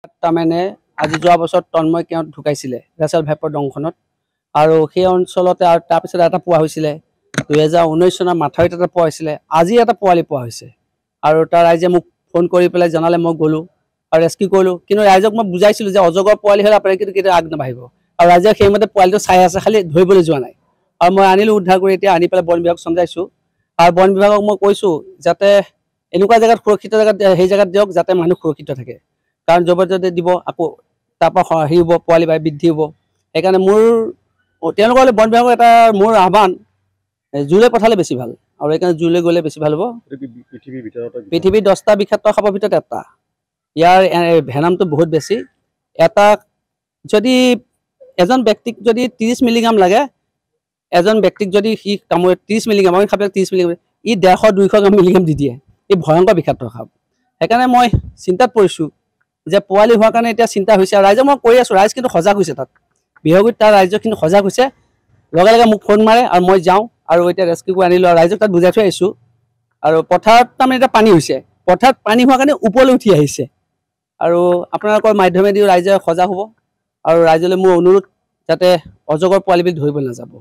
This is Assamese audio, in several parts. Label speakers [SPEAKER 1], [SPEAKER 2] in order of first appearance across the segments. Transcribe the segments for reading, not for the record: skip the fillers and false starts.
[SPEAKER 1] তাৰমানে আজি যোৱা বছৰ তন্ময় কেওঁত ঢুকাইছিলে ৰাছেল ভাইপৰ দংখনত আৰু সেই অঞ্চলতে আৰু তাৰপিছত এটা পোৱা হৈছিলে 2019 চনৰ মাথাউৰিত এটা পোৱা হৈছিলে আজি এটা পোৱালি পোৱা হৈছে আৰু তাৰ ৰাইজে মোক ফোন কৰি পেলাই জনালে মই গ'লো আৰু ৰেস্কিউ কৰিলো কিন্তু ৰাইজক মই বুজাইছিলো যে অজগৰ পোৱালি হ'লে আপোনালোকে কিন্তু কেতিয়া আগ নাবাঢ়িব আৰু ৰাইজে সেইমতে পোৱালিটো চাই আছে খালি ধৰিবলৈ যোৱা নাই আৰু মই আনিলো উদ্ধাৰ কৰি এতিয়া আনি পেলাই বন বিভাগক সমজাইছো আৰু বন বিভাগক মই কৈছো যাতে এনেকুৱা জায়গাত সুৰক্ষিত জায়গাত সেই জায়গাত দিয়ক যাতে মানুহ সুৰক্ষিত থাকে কাৰণ জবৰদস্তি দিব আকৌ তাৰপৰা হেৰি হ'ব পোৱালি বাই বৃদ্ধি হ'ব সেইকাৰণে মোৰ তেওঁলোকলৈ বন বিভাগৰ এটা মোৰ আহ্বান জুলৈ পঠালে বেছি ভাল আৰু এইকাৰণে জুলৈ গ'লে বেছি ভাল হ'ব পৃথিৱীৰ 10টা বিষাক্ত সাপৰ ভিতৰত এটা ইয়াৰ ভেনামটো বহুত বেছি এটা যদি এজন ব্যক্তিক যদি 30 মিলিগ্ৰাম লাগে এজন ব্যক্তিক যদি সি কামুৰে 30 মিলিগ্ৰাম আমি খাবলৈ 30 মিলিগ্ৰাম ই 150-200 মিলিগ্ৰাম দি দিয়ে এই ভয়ংকৰ বিষাক্ত সাপ সেইকাৰণে মই চিন্তাত পৰিছোঁ যে পোৱালি হোৱাৰ কাৰণে এতিয়া চিন্তা হৈছে আৰু ৰাইজক মই কৈ আছোঁ ৰাইজ কিন্তু সজাগ হৈছে তাত বিহগুৰিত তাৰ ৰাইজ কিন্তু সজাগ হৈছে লগে লগে মোক ফোন মাৰে আৰু মই যাওঁ আৰু এতিয়া ৰেস্কিউ কৰি আনিলোঁ আৰু ৰাইজক তাত বুজাই থৈ আহিছোঁ আৰু পথাৰত তাৰমানে এতিয়া পানী হৈছে পথাৰত পানী হোৱাৰ কাৰণে ওপৰলৈ উঠি আহিছে আৰু আপোনালোকৰ মাধ্যমেদি ৰাইজে সজাগ হ'ব আৰু ৰাইজলৈ মোৰ অনুৰোধ যাতে অজগৰ পোৱালিবিধ ধৰিবলৈ নাযাব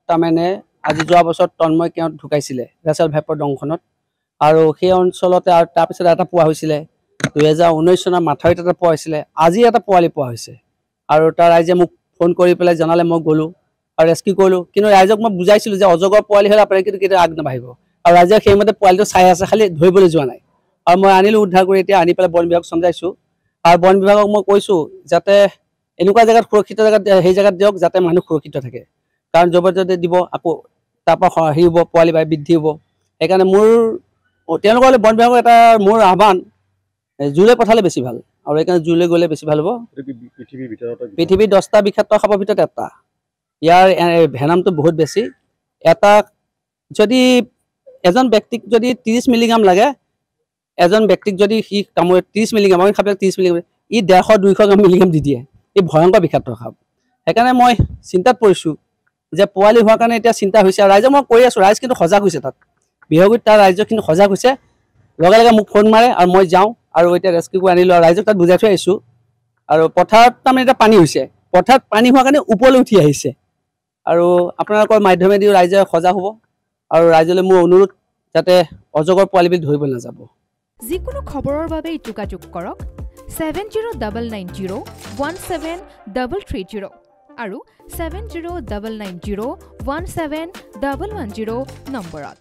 [SPEAKER 1] তাৰমানে আজি যোৱা বছৰ তন্ময় কেওঁত ঢুকাইছিলে ৰাছেল ভাইপৰ দংখনত আৰু সেই অঞ্চলতে আৰু তাৰপিছত এটা পোৱা হৈছিলে 2019 চনৰ মাথাউৰিত এটা পোৱা হৈছিলে আজি এটা পোৱালি পোৱা হৈছে আৰু তাৰ ৰাইজে মোক ফোন কৰি পেলাই জনালে মই গ'লো আৰু ৰেস্কিউ কৰিলো কিন্তু ৰাইজক মই বুজাইছিলো যে অজগৰ পোৱালি হ'লে আপোনালোকে কিন্তু কেতিয়া আগ নাবাঢ়িব আৰু ৰাইজে সেইমতে পোৱালিটো চাই আছে খালি ধৰিবলৈ যোৱা নাই আৰু মই আনিলো উদ্ধাৰ কৰি এতিয়া আনি পেলাই বন বিভাগক সমজাইছো আৰু বন বিভাগক মই কৈছো যাতে এনেকুৱা জায়গাত সুৰক্ষিত জায়গাত সেই জায়গাত দিয়ক যাতে মানুহ সুৰক্ষিত থাকে কাৰণ জবৰদস্তি দিব আকৌ তাৰপৰা হেৰি হ'ব পোৱালি বাই বৃদ্ধি হ'ব সেইকাৰণে মোৰ তেওঁলোকলৈ বন বিভাগৰ এটা মোৰ আহ্বান জুলৈ পঠালে বেছি ভাল আৰু এইকাৰণে জুলৈ গ'লে বেছি ভাল হ'ব পৃথিৱীৰ 10টা বিষাক্ত সাপৰ ভিতৰত এটা ইয়াৰ ভেনামটো বহুত বেছি এটা যদি এজন ব্যক্তিক যদি 30 মিলিগ্ৰাম লাগে এজন ব্যক্তিক যদি সি কামুৰে 30 মিলিগ্ৰাম আমি খাবলৈ 30 মিলিগ্ৰাম ই 150-200 মিলিগ্ৰাম দি দিয়ে এই ভয়ংকৰ বিষাক্ত সাপ সেইকাৰণে মই চিন্তাত পৰিছোঁ যে পোৱালি হোৱাৰ কাৰণে এতিয়া চিন্তা হৈছে আৰু ৰাইজক মই কৈ আছোঁ ৰাইজ কিন্তু সজাগ হৈছে তাত বিহগুৰিত তাৰ ৰাইজ কিন্তু সজাগ হৈছে লগে লগে মোক ফোন মাৰে আৰু মই যাওঁ আৰু এতিয়া ৰেস্কিউ কৰি আনিলোঁ আৰু ৰাইজক তাত বুজাই থৈ আহিছোঁ আৰু পথাৰত তাৰমানে এতিয়া পানী হৈছে পথাৰত পানী হোৱাৰ কাৰণে ওপৰলৈ উঠি আহিছে আৰু আপোনালোকৰ মাধ্যমেদি ৰাইজে সজাগ হ'ব আৰু ৰাইজলৈ মোৰ অনুৰোধ যাতে অজগৰ পোৱালিবিধ ধৰিবলৈ নাযাব
[SPEAKER 2] যিকোনো খবৰৰ বাবে যোগাযোগ কৰক 7099017330 আৰু 7099017110 নম্বৰত